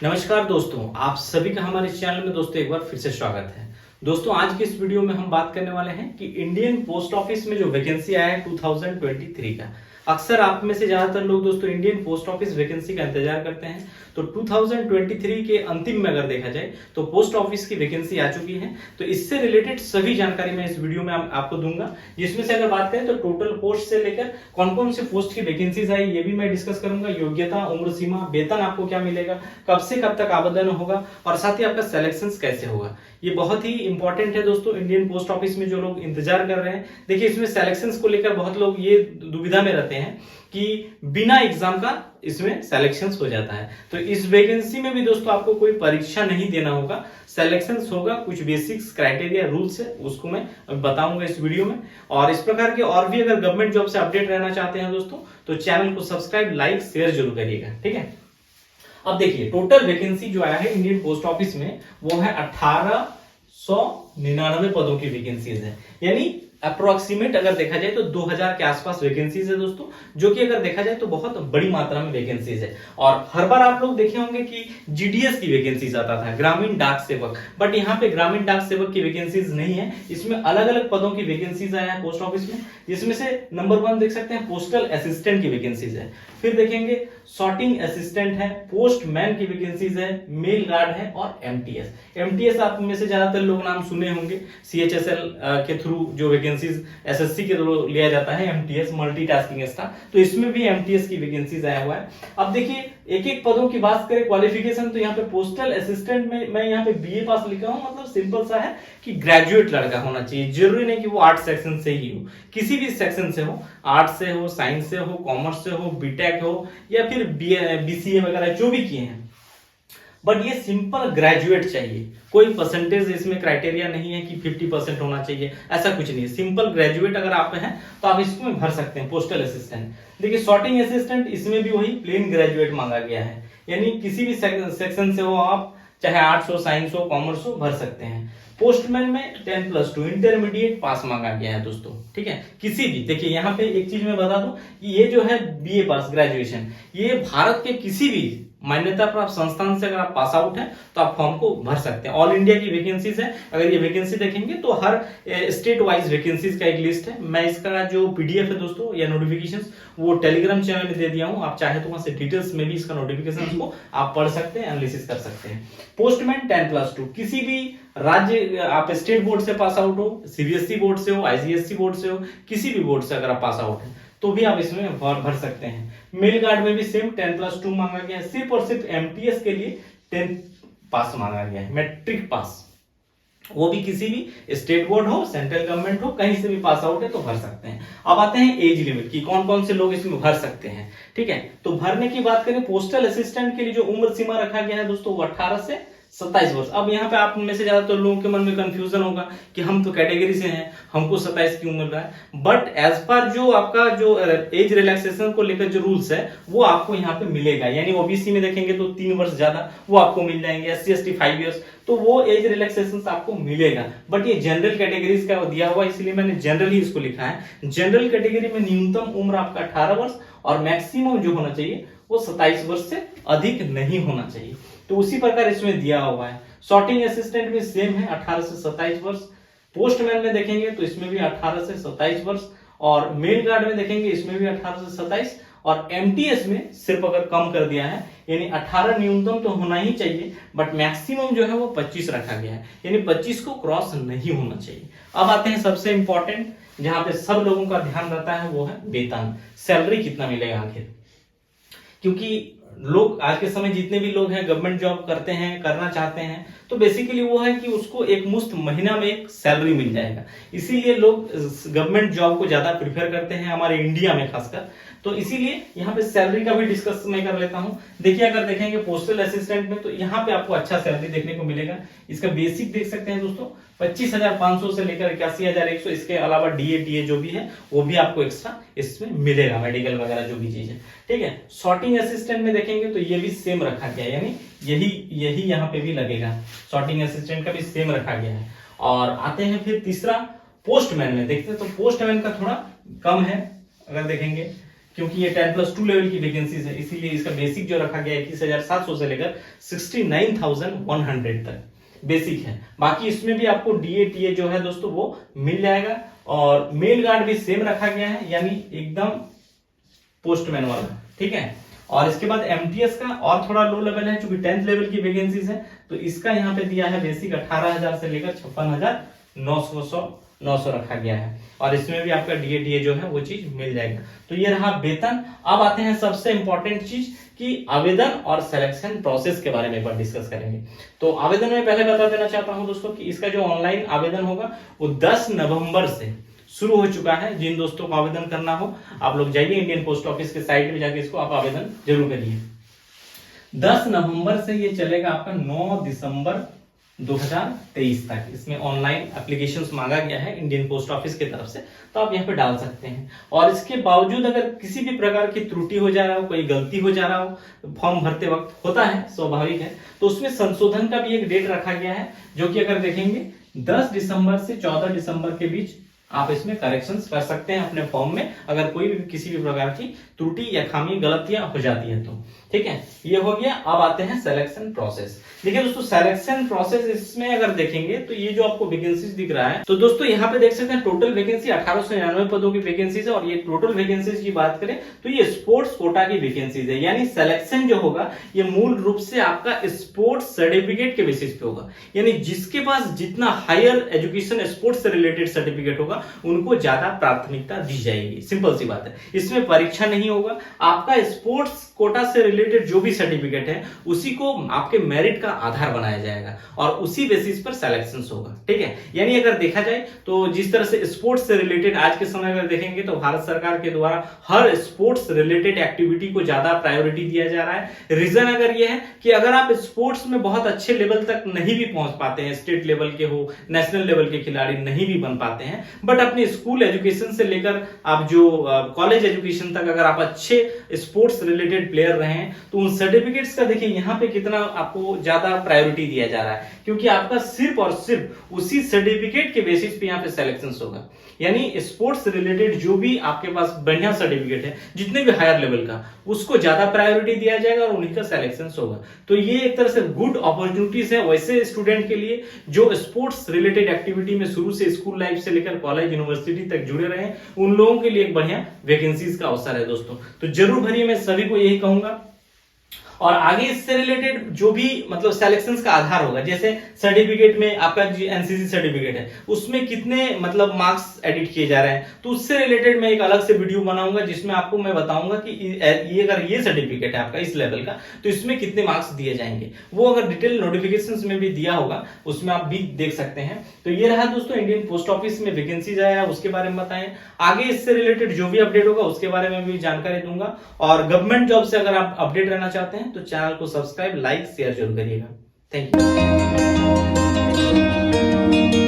नमस्कार दोस्तों, आप सभी का हमारे इस चैनल में दोस्तों एक बार फिर से स्वागत है। दोस्तों आज के इस वीडियो में हम बात करने वाले हैं कि इंडियन पोस्ट ऑफिस में जो वैकेंसी आया है 2023 का। अक्सर आप में से ज्यादातर लोग दोस्तों इंडियन पोस्ट ऑफिस वैकेंसी का इंतजार करते हैं। तो 2023 के अंतिम में अगर देखा जाए तो पोस्ट ऑफिस की वैकेंसी आ चुकी है। तो इससे रिलेटेड सभी जानकारी मैं इस वीडियो में आपको दूंगा, जिसमें से अगर बात करें तो टोटल पोस्ट से लेकर कौन कौन से पोस्ट की वैकेंसीज आई ये भी मैं डिस्कस करूंगा। योग्यता, उम्र सीमा, वेतन आपको क्या मिलेगा, कब से कब तक आवेदन होगा और साथ ही आपका सिलेक्शन कैसे होगा, ये बहुत ही इंपॉर्टेंट है दोस्तों। इंडियन पोस्ट ऑफिस में जो लोग इंतजार कर रहे हैं, देखिए इसमें सिलेक्शन को लेकर बहुत लोग ये दुविधा में रहते हैं कि बिना एग्जाम का इसमें सिलेक्शन हो जाता है। तो इस वैकेंसी में भी दोस्तों आपको कोई परीक्षा नहीं देना होगा, सिलेक्शन होगा। कुछ बेसिक्स क्राइटेरिया रूल्स है उसको मैं बताऊंगा इस वीडियो में। और इस प्रकार के और भी अगर गवर्नमेंट जॉब से अपडेट रहना चाहते हैं दोस्तों तो चैनल को सब्सक्राइब, लाइक, शेयर जरूर करिएगा, ठीक है। अब देखिए टोटल वैकेंसी जो आया है इंडियन पोस्ट ऑफिस में वो है 1899 पदों की वैकेंसीज है। यानी अप्रोक्सीमेट अगर देखा जाए तो 2000 के आसपास वैकेंसीज है दोस्तों, जो कि अगर देखा जाए तो बहुत बड़ी मात्रा में वैकेंसीज है। और हर बार आप लोग देखे होंगे कि जीडीएस की वैकेंसीज आता था, ग्रामीण डाक सेवक, बट यहाँ पे ग्रामीण डाक सेवक की वैकेंसीज नहीं है। इसमें अलग अलग पदों की वैकेंसीज आया है पोस्ट ऑफिस में, जिसमें से नंबर 1 देख सकते हैं पोस्टल असिस्टेंट की वैकेंसीज है। फिर देखेंगे सॉर्टिंग असिस्टेंट है, पोस्टमैन की वैकेंसीज है, मेल गार्ड है और एमटीएस। एमटीएस आप में से ज्यादातर लोग नाम सुने होंगे, सीएचएसएल के थ्रू जो वैकेंसीज एसएससी के थ्रू लिया जाता है एमटीएस, मल्टीटास्किंग स्टाफ, तो इसमें भी एमटीएस की वैकेंसीज आया हुआ है। अब देखिए एक एक पदों की बात करें क्वालिफिकेशन, तो यहाँ पे पोस्टल असिस्टेंट में मैं यहाँ पे बीए पास लिखा हूं, मतलब सिंपल सा है कि ग्रेजुएट लड़का होना चाहिए। जरूरी नहीं कि वो आर्ट सेक्शन से ही हो, किसी भी सेक्शन से हो, आर्ट से हो, साइंस से हो, कॉमर्स से हो, बीटेक हो या फिर बीसीए वगैरह जो भी किए हैं, बट ये सिंपल ग्रेजुएट चाहिए। कोई परसेंटेज इसमें क्राइटेरिया नहीं है कि 50% होना चाहिए, ऐसा कुछ नहीं है। सिंपल ग्रेजुएट अगर आप हैं तो आप इसमें भर सकते हैं पोस्टल असिस्टेंट। देखिए सॉर्टिंग असिस्टेंट, इसमें भी वही प्लेन ग्रेजुएट मांगा गया है, यानी किसी भी सेक्शन से हो आप, चाहे आर्ट्स हो, साइंस हो, कॉमर्स हो, भर सकते हैं। पोस्टमैन में 10+2 इंटरमीडिएट पास मांगा गया है दोस्तों, ठीक है। किसी भी, देखिए यहाँ पे एक चीज मैं बता दूं कि ये जो है बीए पास ग्रेजुएशन, ये भारत के किसी भी मान्यता प्राप्त संस्थान से अगर आप पास आउट हैं तो आप फॉर्म को भर सकते हैं। ऑल इंडिया की वैकेंसीज है। अगर ये वैकेंसी देखेंगे तो हर स्टेट वाइज वैकेंसीज का एक लिस्ट है। मैं इसका जो पीडीएफ है दोस्तों या नोटिफिकेशन वो टेलीग्राम चैनल में दे दिया हूं, आप चाहे तो वहां से डिटेल्स में भी इसका नोटिफिकेशन को आप पढ़ सकते हैं, एनालिसिस कर सकते हैं। पोस्टमैन 10+2, किसी भी राज्य, आप स्टेट बोर्ड से पास आउट हो, सीबीएसई बोर्ड से हो, आईसीएसई बोर्ड से हो, किसी भी बोर्ड से अगर आप पास आउट हैं तो भी आप इसमें भर सकते हैं। मेल गार्ड में भी सेम 10+2 मांगा गया है। सिर्फ और सिर्फ एमटीएस के लिए 10 पास मांगा गया है, मैट्रिक पास, वो भी किसी भी स्टेट बोर्ड हो, सेंट्रल गवर्नमेंट हो, कहीं से भी पास आउट है तो भर सकते हैं। अब आते हैं एज लिमिट की, कौन कौन से लोग इसमें भर सकते हैं, ठीक है। तो भरने की बात करें, पोस्टल असिस्टेंट के लिए जो उम्र सीमा रखा गया है दोस्तों वो 18 से 27 वर्ष। अब यहाँ पे आप में से ज्यादातर लोगों के मन में कंफ्यूजन होगा कि हम तो कैटेगरी से हैं, हमको 27 की उम्र रहा है, बट एज पर जो आपका जो एज रिलैक्सेशन को लेकर जो रूल्स है वो आपको यहाँ पे मिलेगा। यानी ओबीसी में देखेंगे तो 3 वर्ष ज्यादा वो आपको मिल जाएंगे, एससी एसटी 5 इयर्स, तो वो एज रिलैक्सेशन आपको मिलेगा। बट ये जनरल कैटेगरीज का दिया हुआ, इसलिए मैंने जनरल ही इसको लिखा है। जनरल कैटेगरी में न्यूनतम उम्र आपका 18 वर्ष और मैक्सिमम जो होना चाहिए वो 27 वर्ष से अधिक नहीं होना चाहिए। तो उसी प्रकार इसमें दिया हुआ है। सॉर्टिंग असिस्टेंट में सेम है, 18 से 27 वर्ष। पोस्टमैन में देखेंगे तो इसमें भी 18 से 27 वर्ष, और मेल गार्ड में देखेंगे इसमें भी 18 से 27, और एमटीएस में सिर्फ अगर कम कर दिया है, यानी 18 न्यूनतम तो होना ही चाहिए, बट मैक्सिमम जो है वो 25 रखा गया है, यानी 25 को क्रॉस नहीं होना चाहिए। अब आते हैं सबसे इंपॉर्टेंट, जहां पे सब लोगों का ध्यान रहता है, वो है वेतन, सैलरी कितना मिलेगा आखिर। क्योंकि लोग आज के समय जितने भी लोग हैं गवर्नमेंट जॉब करते हैं, करना चाहते हैं, तो बेसिकली वो है कि उसको एक मुश्त महीना में एक सैलरी मिल जाएगा। इसीलिए लोग गवर्नमेंट जॉब को ज्यादा प्रिफर करते हैं हमारे इंडिया में खासकर। तो इसीलिए यहाँ पे सैलरी का भी डिस्कस मैं कर लेता हूँ। देखिए अगर देखेंगे पोस्टल असिस्टेंट में तो यहाँ पे आपको अच्छा सैलरी देखने को मिलेगा। इसका बेसिक देख सकते हैं दोस्तों, 25,500 से लेकर 81,100। इसके अलावा डीए टीए जो भी है वो भी आपको एक्स्ट्रा इसमें मिलेगा, मेडिकल वगैरह जो भी चीज है, ठीक है। सॉर्टिंग असिस्टेंट में देखेंगे तो ये भी सेम रखा गया है, यानी यही यहाँ पे भी लगेगा। सॉर्टिंग असिस्टेंट का भी सेम रखा गया है। और आते हैं फिर तीसरा पोस्टमैन में, देखते हैं तो पोस्टमैन का थोड़ा कम है। अगर देखेंगे क्योंकि ये 10+2 लेवल की वैकेंसीज है, इसीलिए इसका बेसिक जो रखा गया है 21,700 से लेकर 69,100 तक बेसिक है। बाकी इसमें भी आपको DA जो है दोस्तों वो मिल जाएगा, और मेल गार्ड भी सेम रखा गया है, यानी एकदम पोस्टमैन वाला, ठीक है। और इसके बाद MTS का और थोड़ा लो लेवल है, चूंकि 10th लेवल की वैकेंसीज है, तो इसका यहाँ पे दिया है बेसिक 18,000 से लेकर 56,900 रखा गया है, और इसमें भी आपका DA जो है वो चीज मिल जाएगा। तो ये रहा वेतन। अब आते हैं सबसे इंपॉर्टेंट चीज कि आवेदन और सिलेक्शन प्रोसेस के बारे में एक बार डिस्कस करेंगे। तो आवेदन में पहले बता देना चाहता हूं दोस्तों कि इसका जो ऑनलाइन आवेदन होगा वो 10 नवंबर से शुरू हो चुका है। जिन दोस्तों को आवेदन करना हो आप लोग जाइए इंडियन पोस्ट ऑफिस के साइट में जाके इसको आप आवेदन जरूर करिए। 10 नवंबर से ये चलेगा आपका 9 दिसंबर 2023 तक। इसमें ऑनलाइन एप्लीकेशंस मांगा गया है इंडियन पोस्ट ऑफिस की तरफ से, तो आप यहाँ पे डाल सकते हैं। और इसके बावजूद अगर किसी भी प्रकार की त्रुटि हो जा रहा हो, कोई गलती हो जा रहा हो, फॉर्म भरते वक्त होता है, स्वाभाविक है, तो उसमें संशोधन का भी एक डेट रखा गया है, जो कि अगर देखेंगे 10 दिसंबर से 14 दिसंबर के बीच आप इसमें करेक्शंस कर सकते हैं अपने फॉर्म में, अगर कोई भी किसी भी प्रकार की त्रुटि या खामी गलतियां हो जाती है तो, ठीक है। ये हो गया। अब आते हैं सिलेक्शन प्रोसेस। देखिए दोस्तों, सिलेक्शन प्रोसेस इसमें अगर देखेंगे तो ये जो आपको वैकेंसीज दिख रहा है, तो दोस्तों यहाँ पे देख सकते हैं टोटल वैकेंसी 1899 पदों की वैकेंसीज है, और ये टोटल वैकेंसीज की बात करें तो ये स्पोर्ट्स कोटा की वैकेंसीज है। यानी सिलेक्शन जो होगा ये मूल रूप से आपका स्पोर्ट्स सर्टिफिकेट के बेसिस पे होगा, यानी जिसके पास जितना हायर एजुकेशन स्पोर्ट्स से रिलेटेड सर्टिफिकेट होगा उनको ज्यादा प्राथमिकता दी जाएगी। सिंपल सी बात है, इसमें परीक्षा नहीं होगा। आपका स्पोर्ट्स कोटा से रिलेटेड जो भी सर्टिफिकेट है उसी को आपके मेरिट का आधार बनाया जाएगा, और उसी बेसिस पर सिलेक्शन होगा, ठीक है। यानी अगर देखा जाए तो जिस तरह से स्पोर्ट्स से रिलेटेड आज के समय अगर देखेंगे तो भारत सरकार के द्वारा हर स्पोर्ट्स रिलेटेड एक्टिविटी को ज्यादा प्रायोरिटी दिया जा रहा है। रीजन अगर यह है कि अगर आप स्पोर्ट्स में बहुत अच्छे लेवल तक नहीं भी पहुंच पाते हैं, स्टेट लेवल के हो, नेशनल लेवल के खिलाड़ी नहीं भी बन पाते हैं, बट अपने स्कूल एजुकेशन से लेकर आप जो कॉलेज एजुकेशन तक अगर आप अच्छे स्पोर्ट्स रिलेटेड प्लेयर रहे हैं, तो उन सर्टिफिकेट्स का देखिए यहाँ पे कितना आपको ज्यादा प्रायोरिटी दिया जा रहा है, क्योंकि आपका सिर्फ और सिर्फ उसी सर्टिफिकेट के बेसिस पे यहाँ पे सिलेक्शन होगा। यानी स्पोर्ट्स रिलेटेड जो भी आपके पास बढ़िया सर्टिफिकेट है, जितने भी हायर लेवल का, उसको ज्यादा प्रायोरिटी दिया जाएगा और उन्हीं का सिलेक्शन होगा। तो ये एक तरह से गुड अपॉर्चुनिटीज है वैसे स्टूडेंट के लिए जो स्पोर्ट्स रिलेटेड एक्टिविटी में शुरू से स्कूल लाइफ से लेकर कॉलेज यूनिवर्सिटी तक जुड़े रहे, उन लोगों के लिए एक बढ़िया वैकेंसीज का अवसर है दोस्तों। तो जरूर भरिए, मैं सभी को यही कहूंगा। और आगे इससे रिलेटेड जो भी मतलब सिलेक्शंस का आधार होगा, जैसे सर्टिफिकेट में आपका एनसीसी सर्टिफिकेट है, उसमें कितने मतलब मार्क्स एडिट किए जा रहे हैं, तो उससे रिलेटेड मैं एक अलग से वीडियो बनाऊंगा जिसमें आपको मैं बताऊंगा कि ये अगर ये सर्टिफिकेट है आपका इस लेवल का तो इसमें कितने मार्क्स दिए जाएंगे। वो अगर डिटेल नोटिफिकेशंस में भी दिया होगा उसमें आप भी देख सकते हैं। तो ये रहा दोस्तों इंडियन पोस्ट ऑफिस में वैकेंसीज आया उसके बारे में बताएं। आगे इससे रिलेटेड जो भी अपडेट होगा उसके बारे में भी जानकारी दूंगा। और गवर्नमेंट जॉब से अगर आप अपडेट रहना चाहते हैं तो चैनल को सब्सक्राइब, लाइक, शेयर जरूर करिएगा। Thank you.